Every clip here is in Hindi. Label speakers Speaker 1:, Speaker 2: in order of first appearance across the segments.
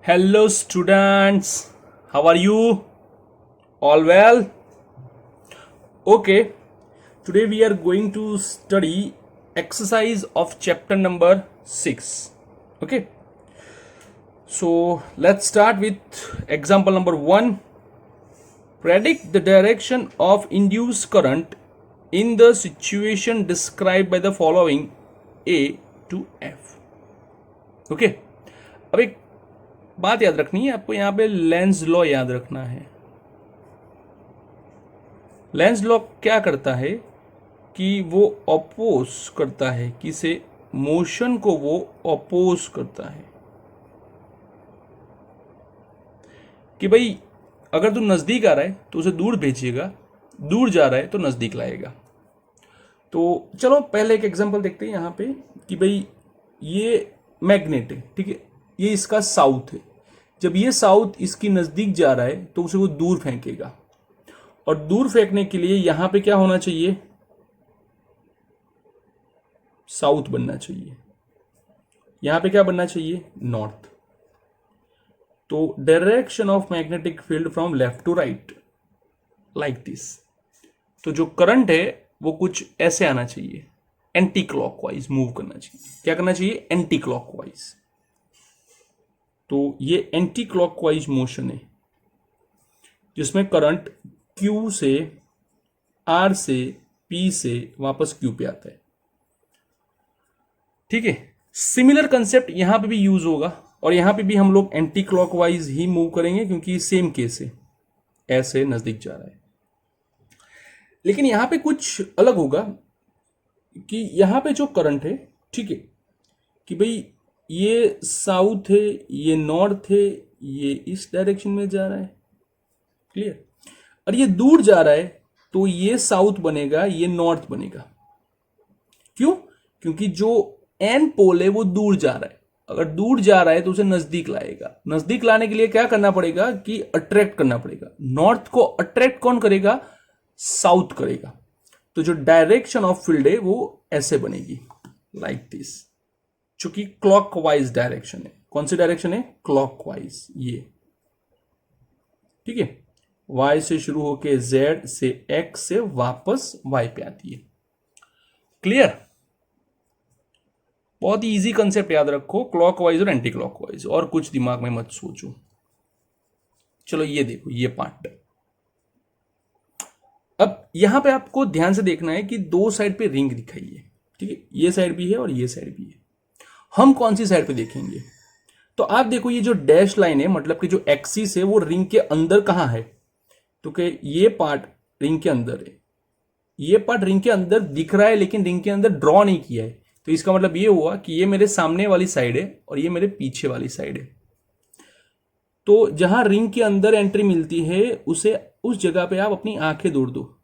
Speaker 1: Hello students, how are you? All well? Okay, today we are going to study exercise of chapter number 6. Okay, so let's start with example number 1. Predict the direction of induced current in the situation described by the following A to F. Okay, अब एक बात याद रखनी है आपको, यहाँ पे लेंज लॉ याद रखना है। लेंज लॉ क्या करता है कि वो अपोज करता है, किसे? मोशन को वो अपोज करता है कि भाई अगर तू नज़दीक आ रहा है तो उसे दूर भेजिएगा, दूर जा रहा है तो नज़दीक लाएगा। तो चलो पहले एक एग्जांपल देखते हैं यहाँ पे कि भाई ये मैग्नेट है, ठीक है, ये इसका साउथ है। जब ये साउथ इसकी नज़दीक जा रहा है तो उसे वो दूर फेंकेगा, और दूर फेंकने के लिए यहां पे क्या होना चाहिए? साउथ बनना चाहिए। यहां पे क्या बनना चाहिए? नॉर्थ। तो direction of magnetic field from left to right like this. तो जो करंट है वो कुछ ऐसे आना चाहिए, एंटी क्लॉकवाइज मूव करना चाहिए। क्या करना चाहिए? Anti clockwise. तो ये एंटी क्लॉकवाइज मोशन है जिसमें करंट Q से, R से, P से वापस Q पे आता है। ठीक है, सिमिलर कंसेप्ट यहां पे भी यूज होगा, और यहां पे भी हम लोग एंटी क्लॉकवाइज ही मूव करेंगे क्योंकि सेम केस है, ऐसे नजदीक जा रहा है। लेकिन यहां पे कुछ अलग होगा कि यहां पे जो करंट है, ठीक है, कि भाई ये साउथ है, ये नॉर्थ है, ये इस डायरेक्शन में जा रहा है, क्लियर। और ये दूर जा रहा है तो ये साउथ बनेगा, ये नॉर्थ बनेगा। क्यों? क्योंकि जो एन पोल है वो दूर जा रहा है। अगर दूर जा रहा है तो उसे नजदीक लाएगा। नजदीक लाने के लिए क्या करना पड़ेगा कि अट्रैक्ट करना पड़ेगा। नॉर्थ को अट्रैक्ट कौन करेगा? साउथ करेगा। तो जो डायरेक्शन ऑफ फील्ड है वो ऐसे बनेगी, लाइक दिस, चूंकि क्लॉकवाइज डायरेक्शन है। कौन सी डायरेक्शन है? क्लॉकवाइज। ये ठीक है, Y से शुरू होके Z से X से वापस Y पे आती है। क्लियर? बहुत ही इजी कंसेप्ट याद रखो, क्लॉकवाइज और एंटी क्लॉकवाइज, और कुछ दिमाग में मत सोचो। चलो ये देखो, ये पार्ट। अब यहां पे आपको ध्यान से देखना है कि दो साइड पे रिंग दिखाई है, ठीक है, ये साइड भी है और ये साइड भी है। हम कौन सी साइड पे देखेंगे? तो आप देखो, ये जो डैश लाइन है, मतलब कि जो एक्सिस है वो रिंग के अंदर कहां है? तो कि ये पार्ट रिंग के अंदर है, ये पार्ट रिंग के अंदर दिख रहा है लेकिन रिंग के अंदर ड्रॉ नहीं किया है। तो इसका मतलब ये हुआ कि ये मेरे सामने वाली साइड है और ये मेरे पीछे वाली साइड है। तो जहां रिंग के अंदर एंट्री मिलती है उसे, उस जगह पे आप अपनी आंखें दौड़ दो।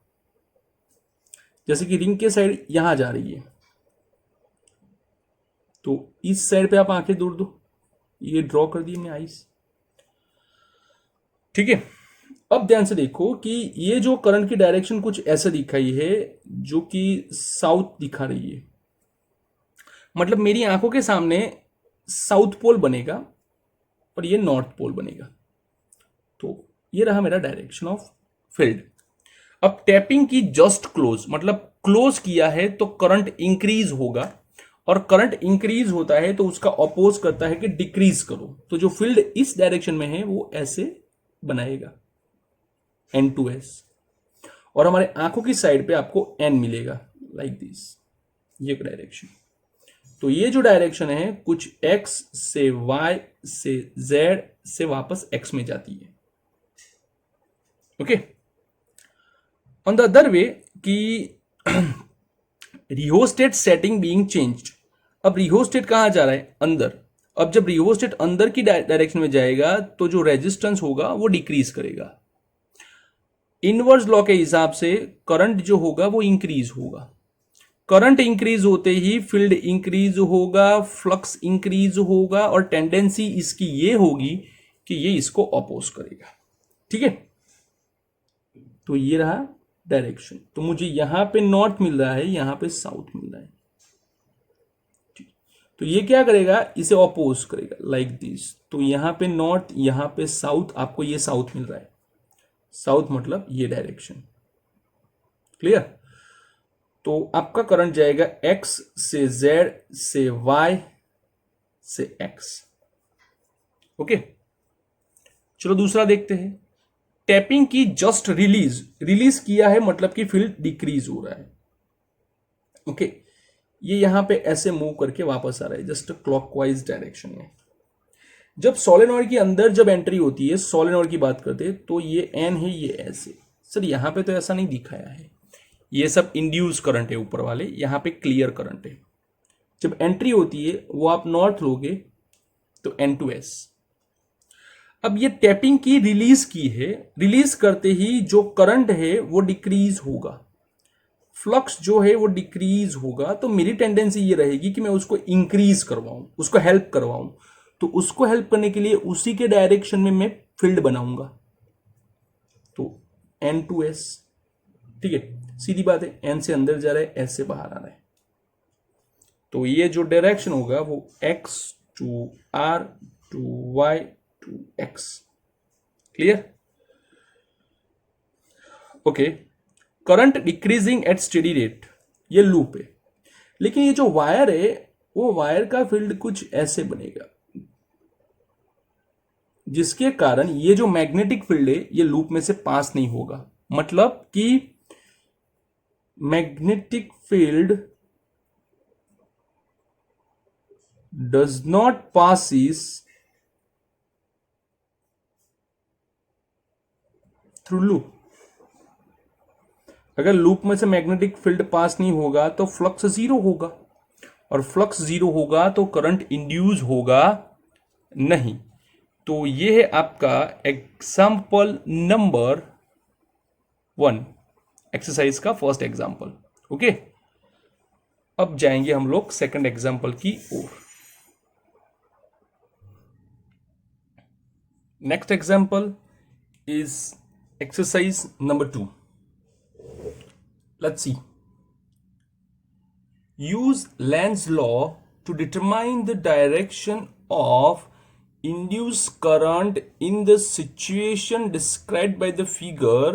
Speaker 1: जैसे कि रिंग के साइड यहां जा रही है तो इस साइड पे आप आंखें दौड़ दो। ये ड्रॉ कर दी हमने आईज, ठीक है। अब ध्यान से देखो कि ये जो करंट की डायरेक्शन कुछ ऐसे दिखाई है, जो कि साउथ दिखा रही है। मतलब मेरी आंखों के सामने साउथ पोल बनेगा और ये नॉर्थ पोल बनेगा। तो ये रहा मेरा डायरेक्शन ऑफ फील्ड। अब टैपिंग की जस्ट क्लोज, मतलब क्लोज किया है तो करंट इंक्रीज होगा, और करंट इंक्रीज होता है तो उसका अपोज करता है कि डिक्रीज करो। तो जो फील्ड इस डायरेक्शन में है वो ऐसे बनाएगा, N2S, और हमारे आंखों की साइड पे आपको N मिलेगा, लाइक दिस, ये डायरेक्शन। तो ये जो डायरेक्शन है कुछ X से Y से Z से वापस X में जाती है। Okay, on the other way कि रिहोस्टेट सेटिंग बीइंग चेंज्ड। अब रिहोस्टेट कहां जा रहा है? अंदर। अब जब रिहोस्टेट अंदर की डायरेक्शन में जाएगा तो जो रेजिस्टेंस होगा वो डिक्रीज करेगा। इनवर्स लॉ के हिसाब से करंट जो होगा वो इंक्रीज होगा। करंट इंक्रीज होते ही फील्ड इंक्रीज होगा, फ्लक्स इंक्रीज होगा, और टेंडेंसी इसकी ये होगी कि ये इसको अपोज करेगा। ठीक है, तो ये रहा डायरेक्शन। तो मुझे यहां पे नॉर्थ मिल रहा है, यहां पे साउथ मिल रहा है। तो ये क्या करेगा, इसे ऑपोज करेगा लाइक दिस। तो यहां पे नॉर्थ, यहां पे साउथ, आपको ये साउथ मिल रहा है, साउथ मतलब ये डायरेक्शन। क्लियर? तो आपका करंट जाएगा एक्स से जेड से वाई से एक्स। ओके, चलो दूसरा देखते हैं। टैपिंग की जस्ट रिलीज किया है, मतलब कि फील्ड डिक्रीज हो रहा है। ओके, ये यहां पे ऐसे मूव करके वापस आ रहा है जस्ट क्लॉकवाइज डायरेक्शन में। जब सोलेनॉइड के अंदर जब एंट्री होती है, सोलेनॉइड की बात करते हैं, तो ये एन है, ये एस है। सर यहां पे तो ऐसा नहीं दिखाया है, ये सब इंड्यूस करंट है ऊपर वाले, यहां पे क्लियर करंट है। जब एंट्री होती है वो आप नॉर्थ लोगे तो एन टू एस। अब ये टैपिंग की रिलीज की है, रिलीज करते ही जो करंट है वो डिक्रीज होगा, फ्लक्स जो है वो डिक्रीज होगा। तो मेरी टेंडेंसी ये रहेगी कि मैं उसको इंक्रीज करवाऊं, उसको हेल्प करवाऊं। तो उसको हेल्प करने के लिए उसी के डायरेक्शन में मैं फील्ड बनाऊंगा, तो एन टू एस। ठीक है, सीधी बात है, एन से अंदर जा रहा है, एस से बाहर आ रहा है। तो ये जो डायरेक्शन होगा वो X to R to Y to X. Clear? Okay, current decreasing at steady rate, ये लूप है। लेकिन ये जो वायर है, वो वायर का फील्ड कुछ ऐसे बनेगा, जिसके कारण ये जो मैग्नेटिक फील्ड है ये लूप में से पास नहीं होगा। मतलब कि magnetic field does not passes through loop. अगर लूप में से मैग्नेटिक फील्ड पास नहीं होगा तो फ्लक्स जीरो होगा, और फ्लक्स जीरो होगा तो करंट इंड्यूस होगा नहीं। तो ये है आपका एग्जाम्पल नंबर 1, एक्सरसाइज का फर्स्ट एग्जाम्पल। ओके, अब जाएंगे हम लोग सेकंड एग्जाम्पल की ओर। Next example is exercise number 2। Let's see. Use Lenz law to determine the direction of induced current in the situation described by the figure.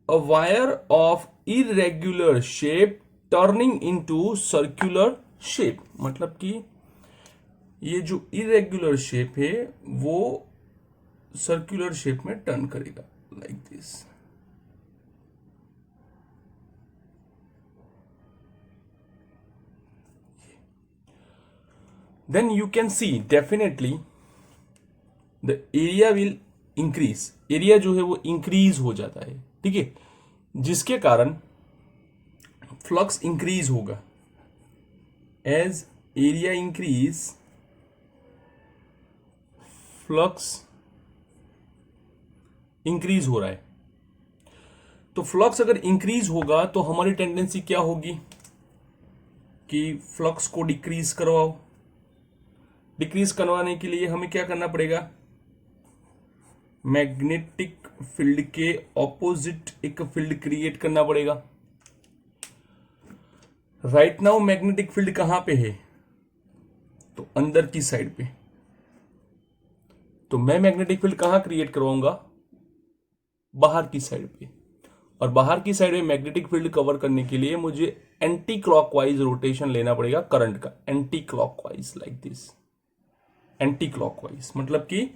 Speaker 1: A wire of irregular shape turning into circular shape. मतलब कि ये जो irregular shape है वो circular shape में turn करेगा like this. Then you can see definitely the area will increase. Area जो है वो इंक्रीज हो जाता है, ठीक है, जिसके कारण फ्लक्स इंक्रीज होगा। As area increase, flux increase हो रहा है। तो फ्लक्स अगर इंक्रीज होगा तो हमारी टेंडेंसी क्या होगी कि फ्लक्स को डिक्रीज करवाओ। डिक्रीज करवाने के लिए हमें क्या करना पड़ेगा, मैग्नेटिक फील्ड के ऑपोजिट एक फील्ड क्रिएट करना पड़ेगा। राइट नाउ मैग्नेटिक फील्ड कहां पे है, तो अंदर की साइड पे। तो मैं मैग्नेटिक फील्ड कहां क्रिएट करवाऊंगा, बाहर की साइड पे। और बाहर की साइड में मैग्नेटिक फील्ड कवर करने के लिए मुझे एंटी क्लॉकवाइज रोटेशन लेना पड़ेगा करंट का, anti clockwise like this. Anti clockwise मतलब कि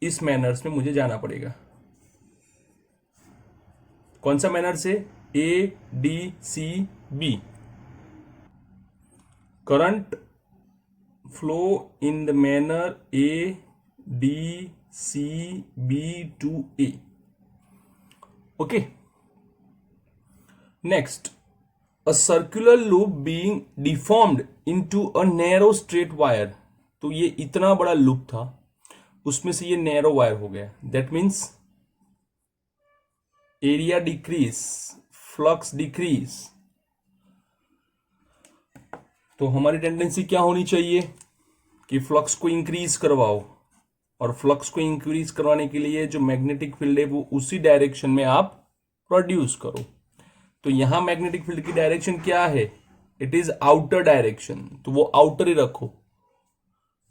Speaker 1: इस मैनर्स में मुझे जाना पड़ेगा। कौन सा मैनर से, A D C B. Current flow in the manner A D C B to A. Okay, next, a circular loop being deformed into a narrow straight wire। तो ये इतना बड़ा लूप था, उसमें से ये नैरो वायर हो गया। That means area decrease, flux decrease. तो हमारी टेंडेंसी क्या होनी चाहिए कि फ्लक्स को इंक्रीज करवाओ, और फ्लक्स को इंक्रीज करवाने के लिए जो मैग्नेटिक फील्ड है वो उसी डायरेक्शन में आप प्रोड्यूस करो। तो यहां मैग्नेटिक फील्ड की डायरेक्शन क्या है, इट इज आउटर डायरेक्शन, तो वो आउटर ही रखो।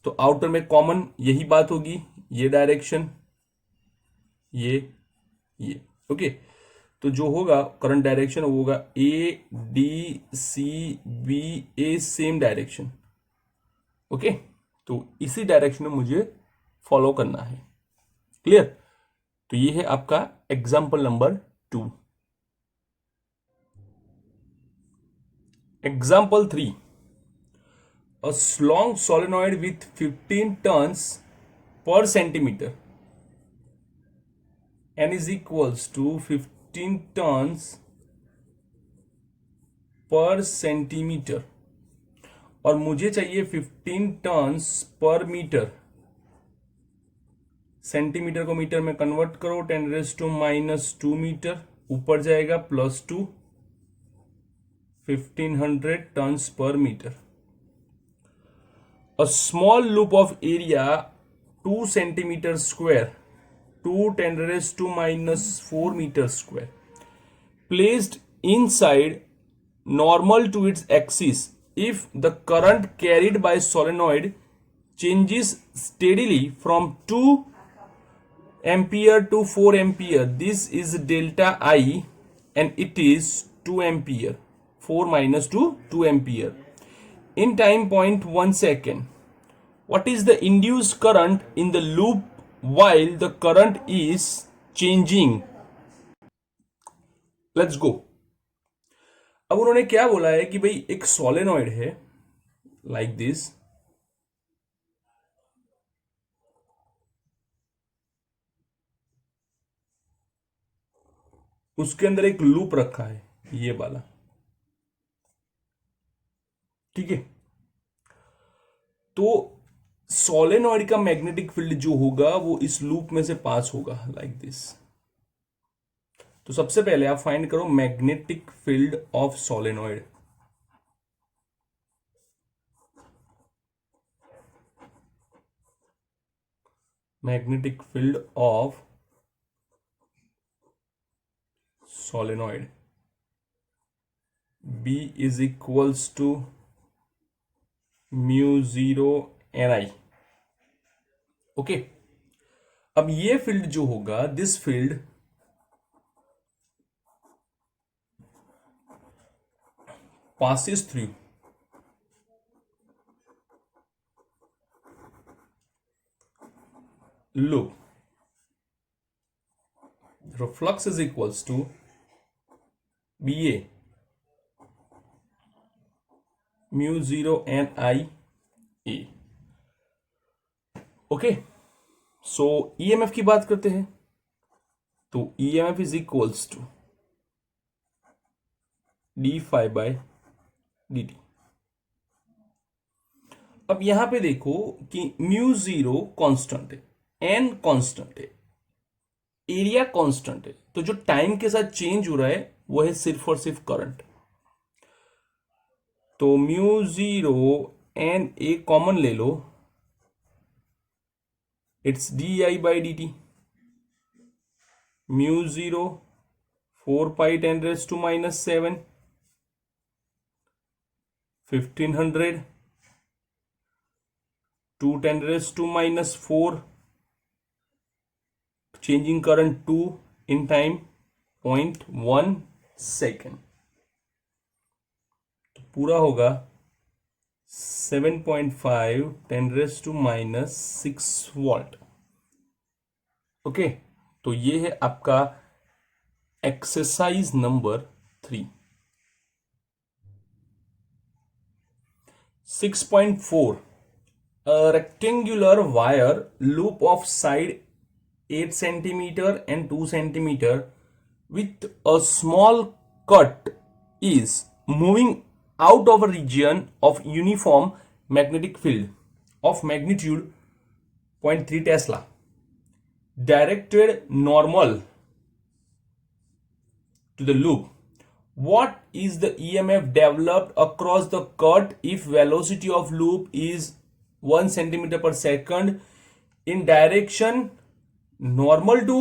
Speaker 1: तो आउटर में कॉमन यही बात होगी, ये डायरेक्शन, ये ओके। तो जो होगा करंट डायरेक्शन वो होगा A D C B A, same direction. Okay, तो इसी डायरेक्शन में मुझे फॉलो करना है। क्लियर? तो ये है आपका example number 2। Example 3, a long solenoid with 15 turns per centimeter, n is equals to 15 turns per centimetre, और मुझे चाहिए 15 टर्न्स पर मीटर। सेंटीमीटर को मीटर में कन्वर्ट करो, 10⁻⁻² मीटर, ऊपर जाएगा +2, 1500 turns per metre. A small loop of area 2 centimeter square to 10⁻⁻4 meter square placed inside normal to its axis if the current carried by solenoid changes steadily from 2 ampere to 4 ampere. This is delta I and it is 2 ampere. 4 minus 2 ampere. In time point 1 second. What is the induced current in the loop while the current is changing? Let's go. अब उन्होंने क्या बोला है कि भाई एक सोलेनॉइड है लाइक दिस, उसके अंदर एक लूप रखा है ये वाला, ठीक है। तो सोलेनॉइड का मैग्नेटिक फील्ड जो होगा वो इस लूप में से पास होगा लाइक दिस। तो सबसे पहले आप फाइंड करो magnetic field of solenoid. Magnetic field of solenoid B is equals to μ0 Ni। Okay, अब ये फील्ड जो होगा, this field passes through loop. The flux is equals to BA μ0 Ni A। Okay, so EMF की बात करते हैं। तो EMF is equals to d∅/dt। अब यहां पे देखो कि μ0 कांस्टेंट है, n कांस्टेंट है, एरिया कांस्टेंट है, तो जो टाइम के साथ चेंज हो रहा है वो है सिर्फ और सिर्फ करंट। तो μ0 Na कॉमन ले लो, it's di/dt। μ0 4π10⁻⁷ 1500 2 10⁻⁴, changing current 2 in time 0.1 second। तो पूरा होगा 7.5 10⁻⁻6 वॉल्ट। ओके, तो ये है आपका exercise number 3। 6.4, a rectangular wire loop of side 8 centimeter and 2 centimeter with a small cut is moving out of a region of uniform magnetic field of magnitude 0.3 Tesla, directed normal to the loop. What is the EMF developed across the cut if velocity of loop is 1 centimeter per second in direction normal to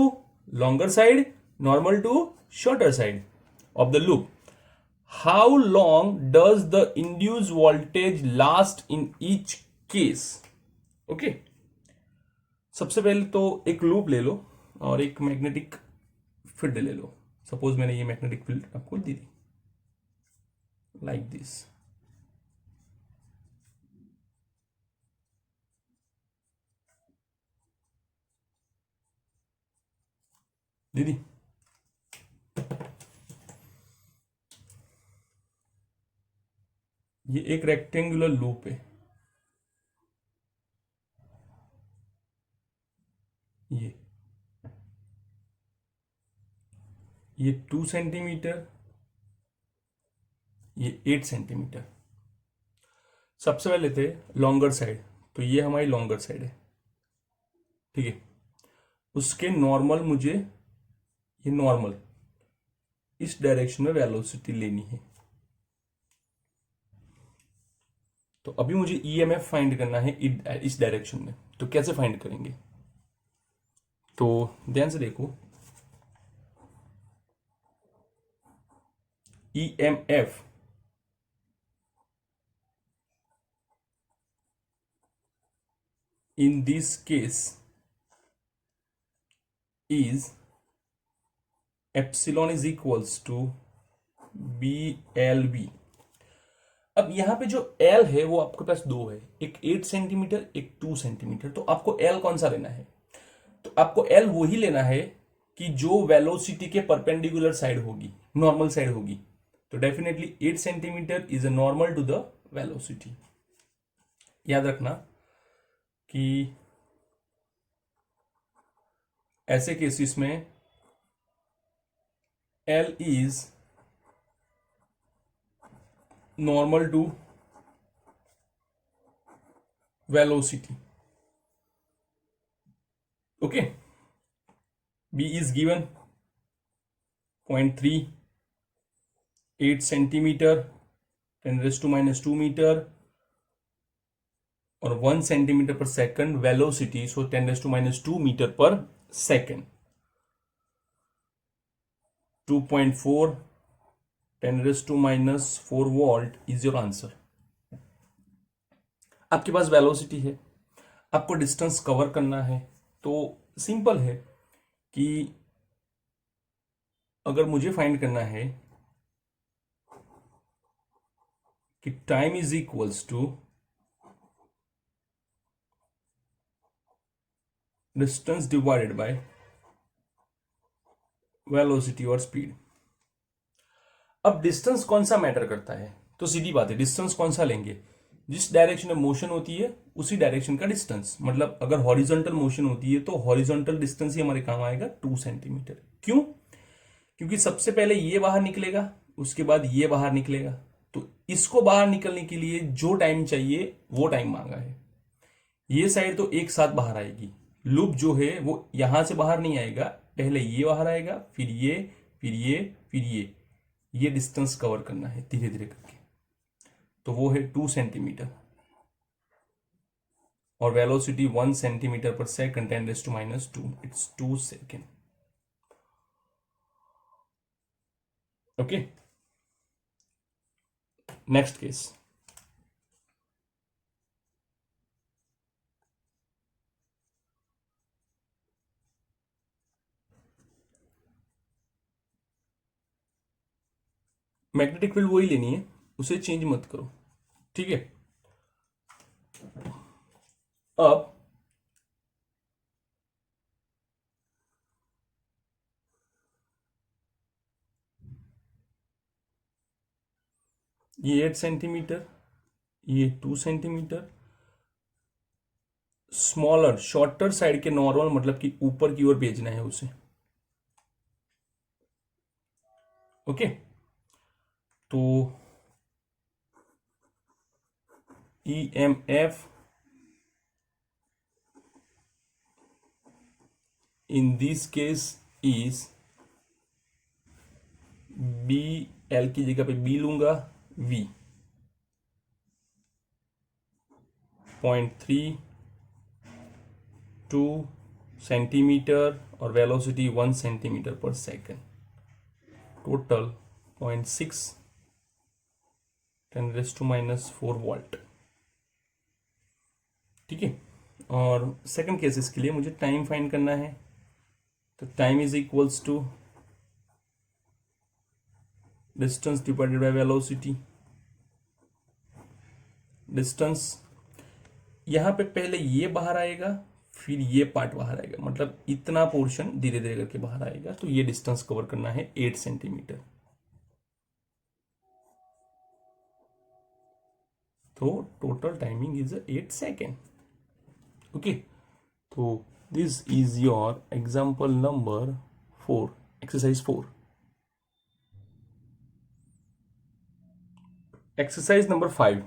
Speaker 1: longer side, normal to shorter side of the loop? How long does the induce voltage last in each case. Okay, सबसे पहले तो एक लूप ले लो और एक मैग्नेटिक फील्ड ले लो। सपोज मैंने ये मैग्नेटिक फील्ड आपको दी थी लाइक दिस। दीदी ये एक रेक्टेंगुलर लूप है, ये 2 सेंटीमीटर, ये 8 सेंटीमीटर। सबसे पहले थे लॉन्गर साइड, तो ये हमारी लॉन्गर साइड है, ठीक है। उसके नॉर्मल मुझे ये नॉर्मल इस डायरेक्शन में वेलोसिटी लेनी है। तो अभी मुझे ईएमएफ फाइंड करना है इस डायरेक्शन में, तो कैसे फाइंड करेंगे? तो ध्यान से देखो, EMF in this case is epsilon is equals to BLB। अब यहां पे जो L है वो आपके पास दो है, एक 8 सेंटीमीटर, एक 2 सेंटीमीटर। तो आपको L कौन सा लेना है? तो आपको L वही लेना है कि जो वेलोसिटी के परपेंडिकुलर साइड होगी, नॉर्मल साइड होगी। तो definitely 8 centimetre is a normal to the velocity. याद रखना कि ऐसे केसेस में L is normal to velocity. Okay, B is given 0.3, 8 centimetre, 10⁻² metre और 1 centimetre per second velocity, so 10⁻² metre पर second. 2.4 10⁻⁴ volt is your answer. आपके पास वेलोसिटी है, आपको डिस्टेंस कवर करना है, तो सिंपल है कि अगर मुझे फाइंड करना है कि time is equals to distance divided by velocity और स्पीड। अब डिस्टेंस कौन सा मैटर करता है? तो सीधी बात है, डिस्टेंस कौन सा लेंगे? जिस डायरेक्शन में मोशन होती है उसी डायरेक्शन का डिस्टेंस। मतलब अगर हॉरिजॉन्टल मोशन होती है तो हॉरिजॉन्टल डिस्टेंस ही हमारे काम आएगा 2 सेंटीमीटर। क्यों? क्योंकि सबसे पहले ये बाहर निकलेगा, उसके बाद ये बाहर निकलेगा। तो इसको बाहर निकलने के लिए जो टाइम चाहिए वो टाइम मांगा है। ये साइड तो एक साथ बाहर आएगी, लूप जो है वो यहां से बाहर नहीं आएगा, पहले ये बाहर आएगा, फिर ये, फिर ये, फिर ये डिस्टेंस कवर करना है धीरे धीरे करके। तो वो है 2 सेंटीमीटर और velocity 1 centimetre per second 10⁻², it's 2 second. Okay, next case. Magnetic field वही लेनी है, उसे चेंज मत करो, ठीक है। अब ये 8 सेंटीमीटर, ये 2 सेंटीमीटर, स्मॉलर शॉर्टर साइड के नॉर्मल, मतलब कि ऊपर की ओर भेजना है उसे। ओके, तो EMF in this case is B, L की जगह पे B लूंगा, V 0.32 सेंटीमीटर और velocity 1 centimetre per second, total 0.6 10⁻⁴ volt. ठीक है, और सेकंड केसेस के लिए मुझे टाइम फाइंड करना है, तो time is equals to distance divided by velocity. Distance यहां पे पहले ये बाहर आएगा, फिर ये पार्ट बाहर आएगा, मतलब इतना पोर्शन धीरे धीरे करके बाहर आएगा, तो ये डिस्टेंस कवर करना है 8 सेंटीमीटर। तो total timing is 8 second. Okay, तो this is your example number 4, exercise 4। Exercise number 5,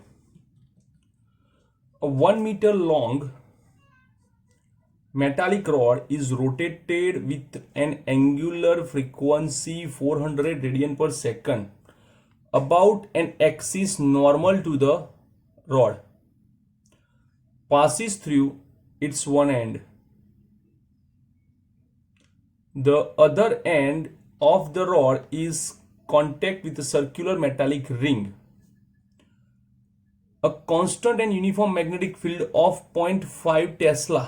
Speaker 1: a 1 meter long metallic rod is rotated with an angular frequency 400 radian per second about an axis normal to the rod, passes through its one end. The other end of the rod is contact with a circular metallic ring. A constant and uniform magnetic field of 0.5 Tesla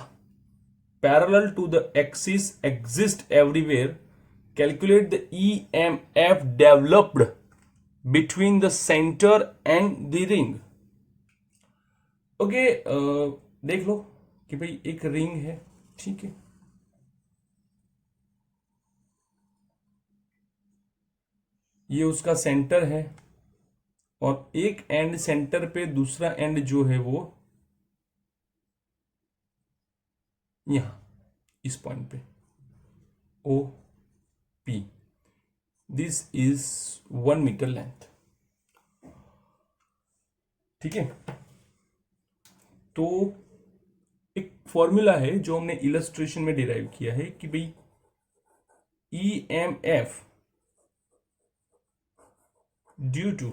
Speaker 1: parallel to the axis exists everywhere. Calculate the EMF developed between the center and the ring. Okay, देख लो कि भाई एक रिंग है, ठीक है, ये उसका सेंटर है, और एक एंड सेंटर पे, दूसरा एंड जो है वो यहां इस पॉइंट पे O P. This is 1 metre length. ठीक है, तो एक फॉर्मूला है जो हमने इलस्ट्रेशन में डिराइव किया है कि भाई EMF due to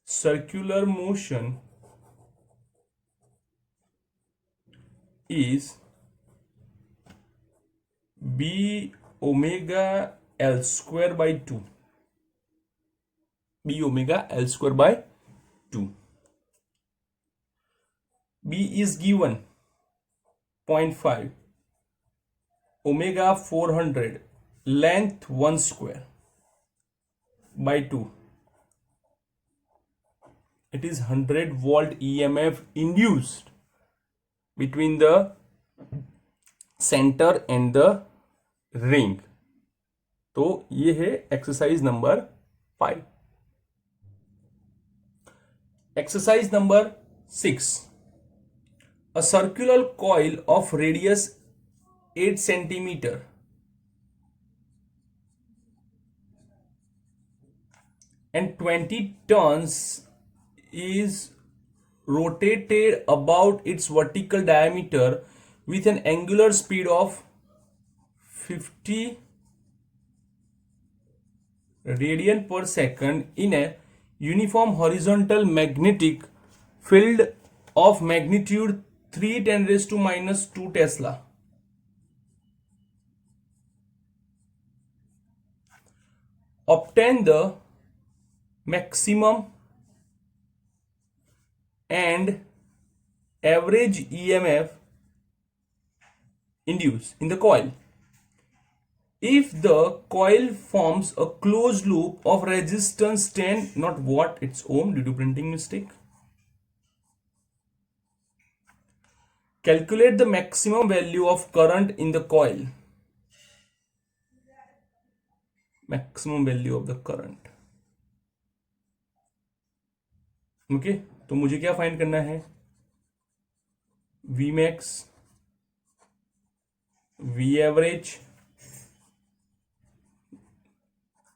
Speaker 1: circular motion is B omega L square by 2. B omega L square by 2. B is given 0.5, omega 400, length 1 square by 2. It is 100 volt EMF induced between the center and the ring. तो ये है exercise number 5। Exercise number 6, a circular coil of radius 8 centimeter and 20 tons is rotated about its vertical diameter with an angular speed of 50 radian per second in a uniform horizontal magnetic field of magnitude 3 × 10⁻² Tesla. Obtain the maximum and average EMF induced in the coil. If the coil forms a closed loop of resistance 10, not watt, it's ohm due to printing mistake. Calculate the maximum value of current in the coil. Maximum value of the current. Okay, तो मुझे क्या फाइंड करना है? Vmax, Vaverage,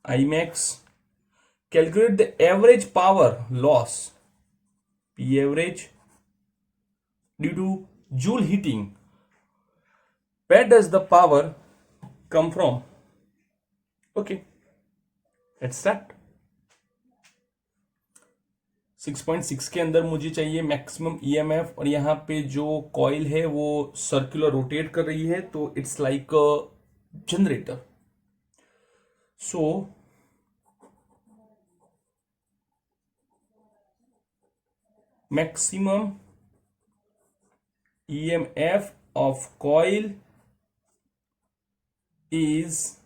Speaker 1: Imax. Calculate the average power loss, P average, due to joule heating. Where does the power come from? Okay, let's start. 6.6 के अंदर मुझे चाहिए मैक्सिमम EMF, और यहाँ पे जो कॉइल है वो सर्कुलर रोटेट कर रही है, तो it's like a generator. So maximum EMF of coil is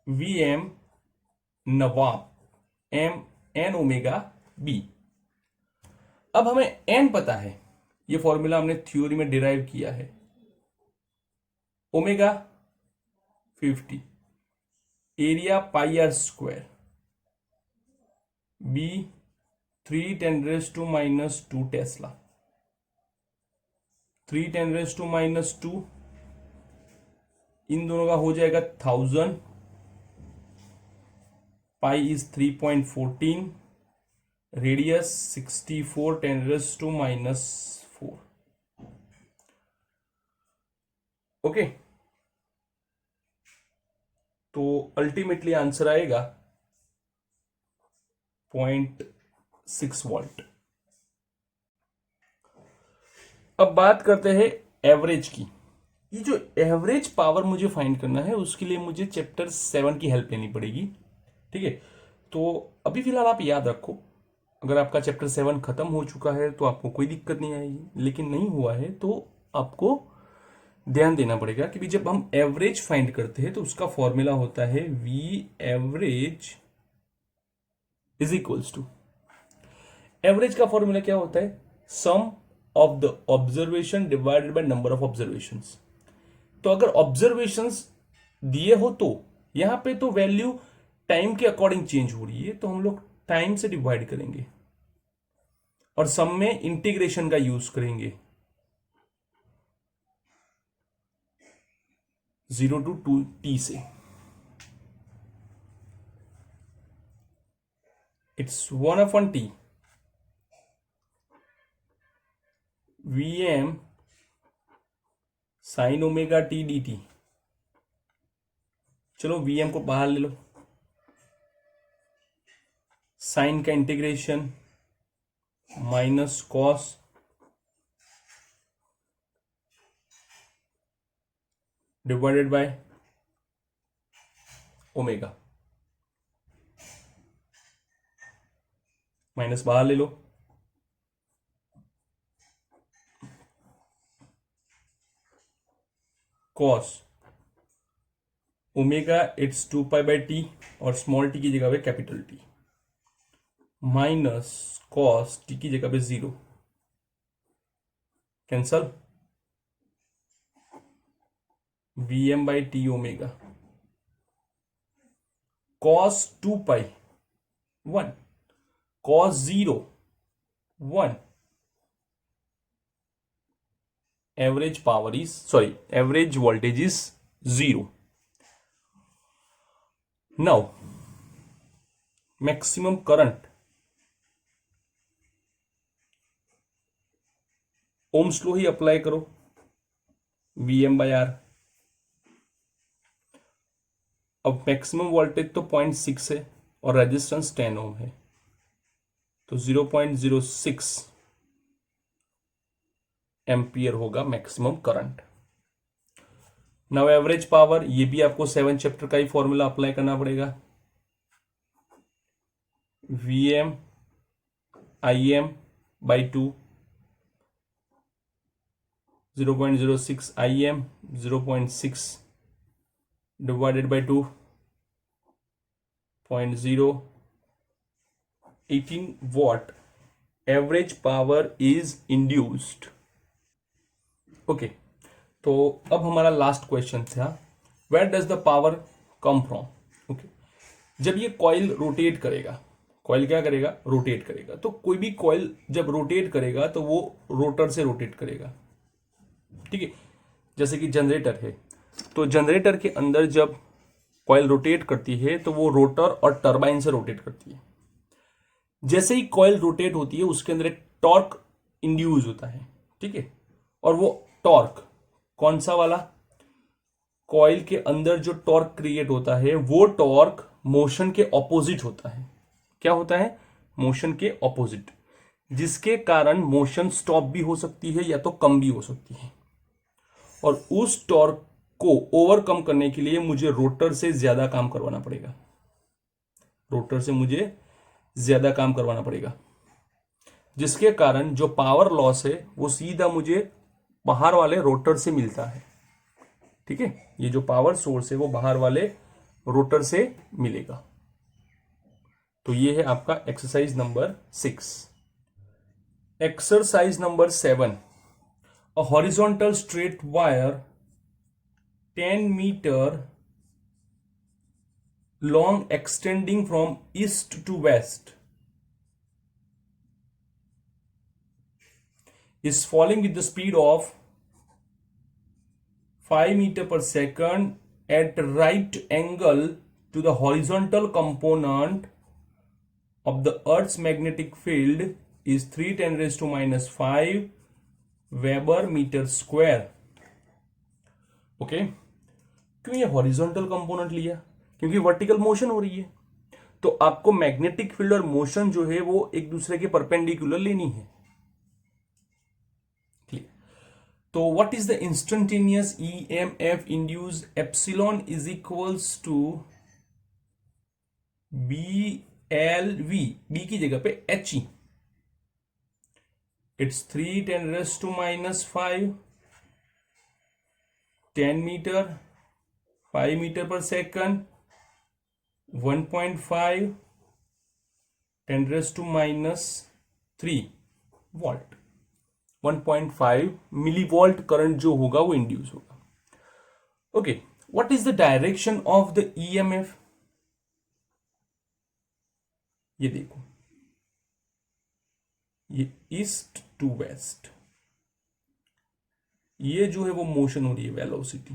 Speaker 1: Vm Nawab m n omega b। अब हमें n पता है, ये फॉर्मूला हमने थ्योरी में डिराइव किया है। Omega 50, area pi R square, b 3 × 10⁻² tesla, 3 × 10⁻², इन दोनों का हो जाएगा 1000, पाई इज 3.14, रेडियस 64 10⁻⁴। ओके, तो अल्टीमेटली आंसर आएगा 0.6 वोल्ट। अब बात करते हैं एवरेज की। ये जो एवरेज पावर मुझे फाइंड करना है उसके लिए मुझे चैप्टर 7 की हेल्प लेनी पड़ेगी। ठीक है, तो अभी फिलहाल आप याद रखो, अगर आपका चैप्टर 7 खत्म हो चुका है तो आपको कोई दिक्कत नहीं आएगी, लेकिन नहीं हुआ है तो आपको ध्यान देना पड़ेगा कि जब हम एवरेज फाइंड करते हैं तो उसका फॉर्मूला होता है V average is equals to, average का फॉर्मूला क्या होता है, sum of the observation divided by number of observations. तो अगर ऑब्जर्वेशंस दिए हो तो यहां पे तो वैल्यू टाइम के अकॉर्डिंग चेंज हो रही है, तो हम लोग टाइम से डिवाइड करेंगे और सम में इंटीग्रेशन का यूज करेंगे, 0 to 2t से। It's 1/t Vm sin omega t dt। चलो Vm को बाहर ले लो, साइन का integration minus cos divided by omega, minus बाहर ले लो, कॉस ओमेगा इट्स 2π/t और स्मॉल टी की जगह पे capital T, minus cos T की जगह पे 0, cancel, Vm/t omega, cos 2π 1, cos 0 1, average power is average voltage is 0. Now maximum current, Ohm's law ही अप्लाई करो, Vm/R। अब मैक्सिमम वोल्टेज तो 0.6 है और रेजिस्टेंस 10 ओम है, तो 0.06 एम्पियर होगा maximum current. Now average power, ये भी आपको 7 चैप्टर का ही फॉर्मूला अप्लाई करना पड़ेगा, Vm Im/2, 0.06 Im 0.6 divided by 2, 0.018 watt average power is induced। Okay, तो अब हमारा लास्ट क्वेश्चन था, where does the power come from. Okay, जब ये कॉइल रोटेट करेगा, कॉइल क्या करेगा, रोटेट करेगा, तो कोई भी कॉइल जब रोटेट करेगा तो वो रोटर से रोटेट करेगा। ठीक है, जैसे कि जनरेटर है, तो जनरेटर के अंदर जब कॉइल रोटेट करती है तो वो रोटर और टरबाइन से रोटेट करती है। जैसे ही कॉइल रोटेट होती है उसके अंदर एक टॉर्क इंड्यूस होता है। ठीक है, और वो टॉर्क कौन सा वाला, कॉइल के अंदर जो टॉर्क क्रिएट होता है वो टॉर्क मोशन के ऑपोजिट होता है। क्या होता है, मोशन के ऑपोजिट, जिसके कारण मोशन स्टॉप भी हो सकती है या तो कम भी हो सकती है। और उस टॉर्क को ओवरकम करने के लिए मुझे रोटर से ज्यादा काम करवाना पड़ेगा, रोटर से मुझे ज्यादा काम करवाना पड़ेगा। जिसके कारण जो पावर लॉस है वो सीधा मुझे बाहर वाले रोटर से मिलता है। ठीक है, ये जो पावर सोर्स है वो बाहर वाले रोटर से मिलेगा। तो ये है आपका exercise number 6। Exercise number 7, a horizontal straight wire 10 meter long extending from east to west is falling with the speed of 5 meter per second at right angle to the horizontal component of the earth's magnetic field is 310 raised to minus 5 Weber meter square। Okay, क्यों ये हॉरिजॉन्टल कंपोनेंट लिया? क्योंकि वर्टिकल मोशन हो रही है, तो आपको मैग्नेटिक फील्ड और मोशन जो है वो एक दूसरे के परपेंडिकुलर लेनी है। तो what is the instantaneous EMF induce epsilon is equals to B L V, B की जगह पे H E, it's 310 to minus 5 10 metre 5 metre पर second 1.5 10 to minus 3 volt, 1.5 milli volt current जो होगा वो इंड्यूस होगा। Okay, what is the direction of the EMF? ये देखो, ये ईस्ट टू वेस्ट, ये जो है वो मोशन हो रही है वेलोसिटी,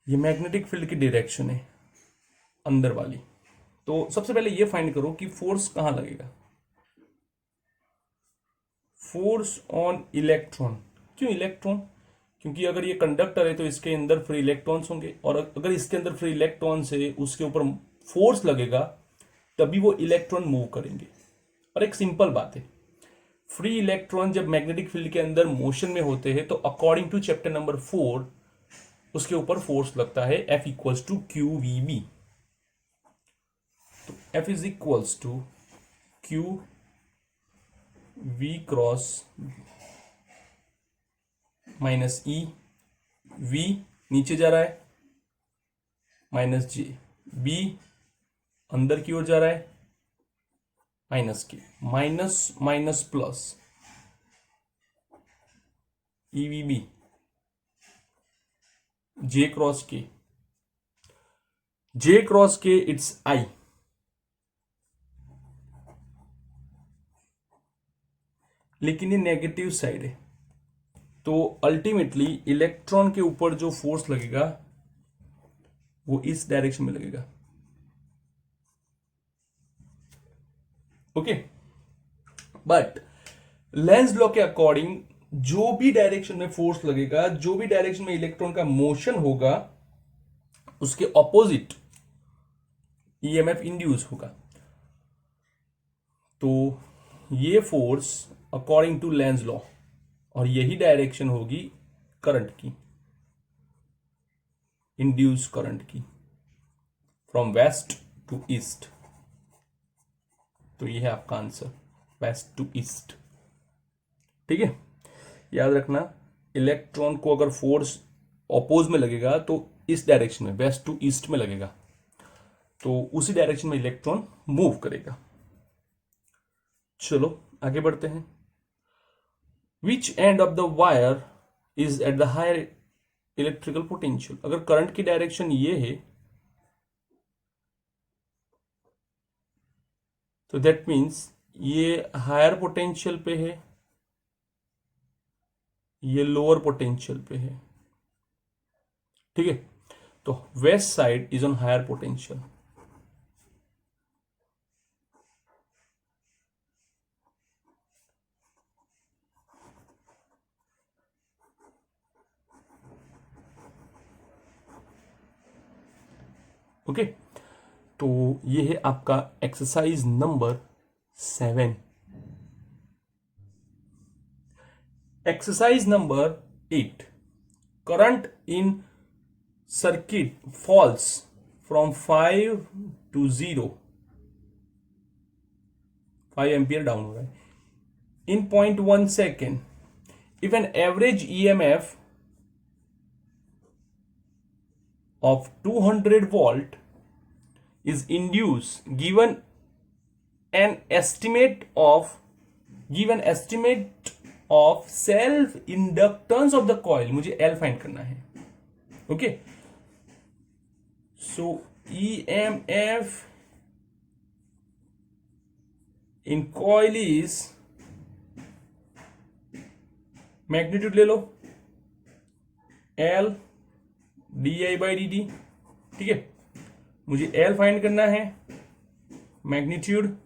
Speaker 1: ये मैग्नेटिक फील्ड की डायरेक्शन है अंदर वाली। तो सबसे पहले ये फाइंड करो कि फोर्स कहां लगेगा। Force on electron. क्यों इलेक्ट्रॉन? क्योंकि अगर ये कंडक्टर है तो इसके अंदर फ्री इलेक्ट्रॉन्स होंगे, और अगर इसके अंदर फ्री इलेक्ट्रॉन्स है उसके ऊपर फोर्स लगेगा तभी वो इलेक्ट्रॉन मूव करेंगे। और एक सिंपल बात है, फ्री इलेक्ट्रॉन जब मैग्नेटिक फील्ड के अंदर मोशन में होते हैं तो अकॉर्डिंग टू चैप्टर नंबर 4 उसके ऊपर फोर्स लगता है F equals to Q V B. तो F is equals to Q V cross minus E, V नीचे जा रहा है माइनस जे, बी अंदर की ओर जा रहा है माइनस के, माइनस माइनस प्लस ईवीबी, जे क्रॉस के, जे क्रॉस के इट्स आई, लेकिन ये नेगेटिव साइड है, तो अल्टीमेटली इलेक्ट्रॉन के ऊपर जो फोर्स लगेगा वो इस डायरेक्शन में लगेगा। ओके, बट लेंज लॉ के अकॉर्डिंग जो भी डायरेक्शन में फोर्स लगेगा, जो भी डायरेक्शन में इलेक्ट्रॉन का मोशन होगा, उसके ऑपोजिट ईएमएफ इंड्यूस होगा। तो ये force according to Lenz law, और यही डायरेक्शन होगी करंट की, इंड्यूस करंट की, फ्रॉम वेस्ट टू ईस्ट। तो ये है आपका आंसर, वेस्ट टू ईस्ट। ठीक है, याद रखना, इलेक्ट्रॉन को अगर फोर्स ऑपोज में लगेगा तो इस डायरेक्शन में, वेस्ट टू ईस्ट में लगेगा, तो उसी डायरेक्शन में इलेक्ट्रॉन मूव करेगा। चलो आगे बढ़ते हैं। Which end of the wire is at the higher electrical potential? अगर करंट की डायरेक्शन ये है तो दैट मीन्स ये हायर पोटेंशियल पे है, ये लोअर पोटेंशियल पे है। ठीक है, तो west side is on higher potential. Okay, तो ये है आपका exercise number 7। Exercise number 8, current in circuit falls from 5 to 0 5 ampere down हो रहा है in 0.1 second. If an average EMF of 200 volt is induced, an estimate of self inductance of the coil, मुझे L फाइंड करना है. Okay, so EMF in coil is, magnitude ले लो L di/dt. ठीक है, मुझे L फाइंड करना है, मैग्नीट्यूड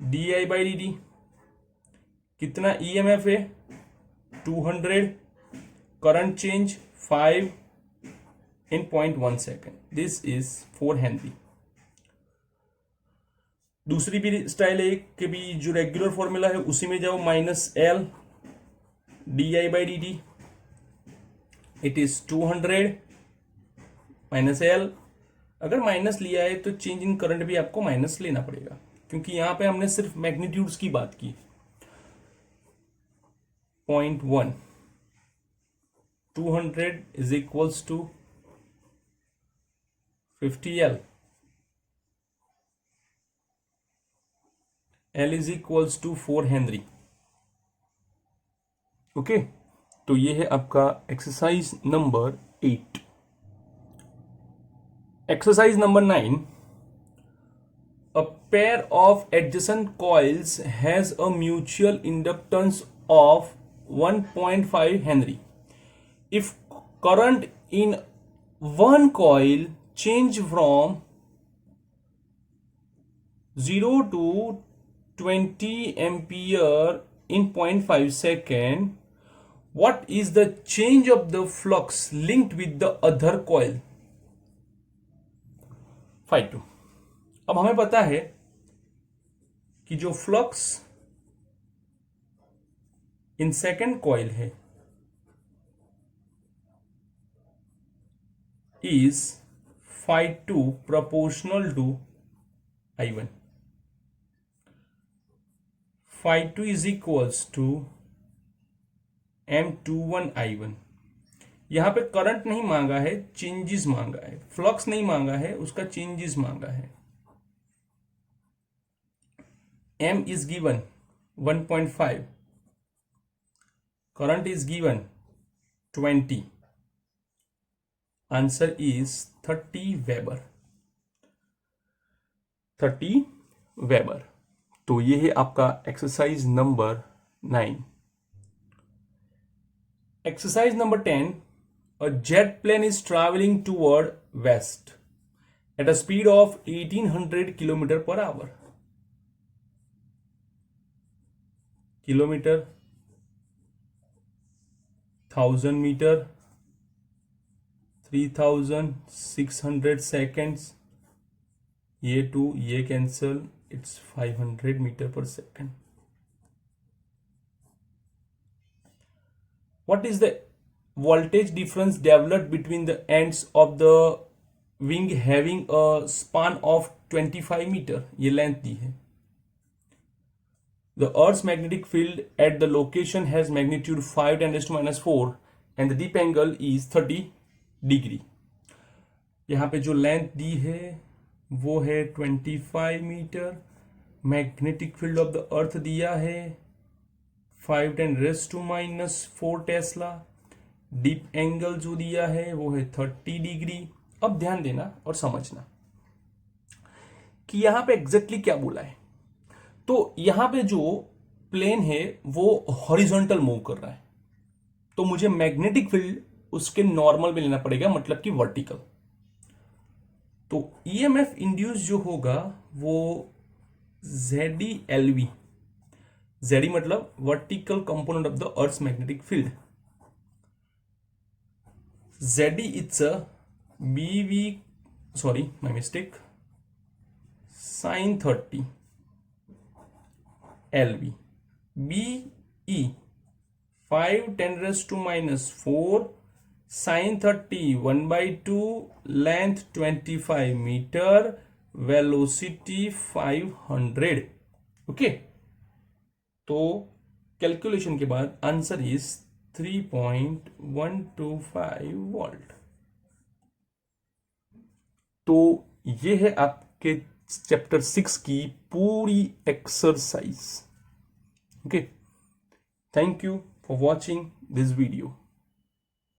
Speaker 1: di/dt. कितना EMF है 200, current change 5 in 0.1 second. This is 4 Henry. दूसरी भी स्टाइल है कि भी जो रेगुलर फॉर्मूला है उसी में जाओ, -L di/dt. It is 200 -L. अगर माइनस लिया है तो चेंज इन करंट भी आपको माइनस लेना पड़ेगा, क्योंकि यहां पे हमने सिर्फ मैग्नीट्यूड्स की बात की. 0.1 200 is equals to 50L. L is equals to 4 henry. Okay, तो ये है आपका exercise number 8. Exercise number 9. A pair of adjacent coils has a mutual inductance of 1.5 Henry. If current in one coil change from 0 to 20 ampere in 0.5 second, what is the change of the flux linked with the other coil? 5-2. अब हमें पता है कि जो फ्लक्स इन सेकेंड कॉइल है is phi2 proportional to I1. phi2 is equals to M21 I1. यहां पे करंट नहीं मांगा है, चेंजेस मांगा है. फ्लक्स नहीं मांगा है, उसका चेंजेस मांगा है. M is given 1.5, current is given 20. Answer is 30 Weber. 30 Weber. तो ये है आपका exercise number 9. Exercise number 10. A jet plane is traveling toward west at a speed of 1800 km per hour. Kilometre, 1000 metre, 3600 seconds. ये 2 ये cancel, it's 500 metre per second. What is the voltage difference developed between the ends of the wing having a span of 25 meter? ये लेंथ दी है. The Earth's magnetic field at the location has magnitude 5 × 10⁻⁴ and the deep angle is 30 degree. यहाँ पे जो लेंथ दी है वो है 25 metre. Magnetic field of the earth दिया है 5 × 10⁻⁴ टेस्ला. डीप एंगल जो दिया है वो है 30 डिग्री. अब ध्यान देना और समझना कि यहां पे एग्जैक्टली क्या बोला है. तो यहां पे जो प्लेन है वो हॉरिजॉन्टल मूव कर रहा है, तो मुझे मैग्नेटिक फील्ड उसके नॉर्मल में लेना पड़ेगा, मतलब कि वर्टिकल. तो ईएमएफ इंड्यूस जो होगा वो ZeLV. ZE मतलब vertical component of the earth's magnetic field. ZE it's a BV, sorry my mistake, sin 30 LV. BE 5 × 10⁻⁴ sin 30 1/2, length 25 meter, velocity 500. Okay, तो कैलकुलेशन के बाद आंसर इज 3.125 वोल्ट। तो ये है आपके चैप्टर 6 की पूरी exercise. Okay, thank you for watching this video.